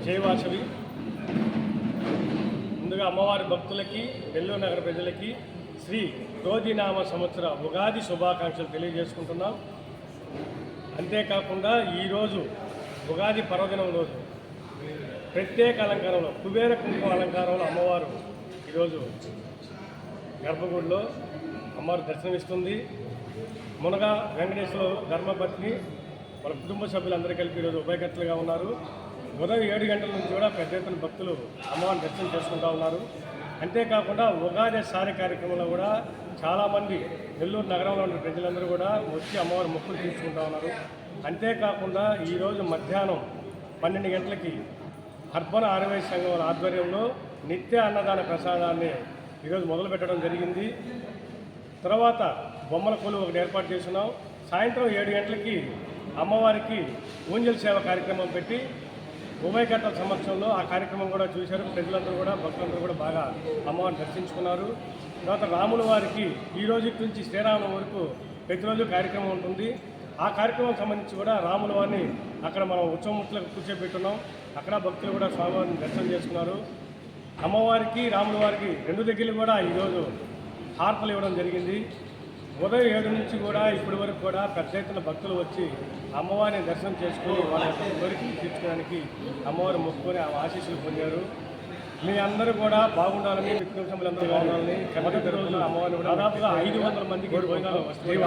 జయవాసవి. ముందుగా అమ్మవారి భక్తులకి, నెల్లూరు నగర ప్రజలకి శ్రీ క్రోధినామ సంవత్సర ఉగాది శుభాకాంక్షలు తెలియజేసుకుంటున్నాం. అంతేకాకుండా ఈరోజు ఉగాది పర్వదినం రోజు ప్రత్యేక అలంకారంలో కుబేర కుంకుమ అలంకారంలో అమ్మవారు ఈరోజు గర్భగుడిలో అమ్మవారు దర్శనమిస్తుంది. మునగా వెంకటేశ్వర ధర్మపత్ని వాళ్ళ కుటుంబ సభ్యులందరూ కలిపి ఈరోజు ఉభయకర్తలుగా ఉన్నారు. ఉదయం 7 గంటల నుంచి కూడా పెద్ద ఎత్తున భక్తులు అమ్మవారిని దర్శనం చేసుకుంటూ ఉన్నారు. అంతేకాకుండా ఉగాది సారి కార్యక్రమంలో కూడా చాలామంది నెల్లూరు నగరంలో ఉన్న ప్రజలందరూ కూడా వచ్చి అమ్మవారి మొక్కులు తీసుకుంటూ ఉన్నారు. అంతేకాకుండా ఈరోజు మధ్యాహ్నం 12 గంటలకి అర్బన్ ఆర్యవైశ్య సంఘం ఆధ్వర్యంలో నిత్య అన్నదాన ప్రసాదాన్ని ఈరోజు మొదలుపెట్టడం జరిగింది. తర్వాత బొమ్మల కొలువు ఒకటి ఏర్పాటు చేస్తున్నాం. సాయంత్రం 7 గంటలకి అమ్మవారికి ఊంజల్ సేవ కార్యక్రమం పెట్టి ఉభయకర్తల సమక్షంలో ఆ కార్యక్రమం కూడా చూశారు. ప్రజలందరూ కూడా భక్తులందరూ కూడా బాగా అమ్మవారిని దర్శించుకున్నారు. తర్వాత రాముల వారికి ఈ రోజు నుంచి శ్రీరాముల వరకు ప్రతిరోజు కార్యక్రమం ఉంటుంది. ఆ కార్యక్రమం సంబంధించి కూడా రాముల వారిని అక్కడ మనం ఉత్సవమూర్తులకు కూర్చోబెట్టున్నాం. అక్కడ భక్తులు కూడా స్వామివారిని దర్శనం చేసుకున్నారు. అమ్మవారికి రాముల వారికి 2 దగ్గరలు కూడా ఈరోజు హారతలు ఇవ్వడం జరిగింది. ఉదయం 7 నుంచి కూడా ఇప్పటి వరకు కూడా పెద్ద ఎత్తున భక్తులు వచ్చి అమ్మవారిని దర్శనం చేసుకుని వాళ్ళ యొక్క కోరికలు తీర్చుకోవడానికి అమ్మవారు మొక్కుకొని ఆ ఆశీస్సులు పొందారు. మీ అందరూ కూడా బాగుండాలని, కుటుంబ సభ్యులందరూ బాగుండాలని మొదటి రోజున అమ్మవారిని దాదాపుగా 500 మందికి భోజనాలు వస్తాయి.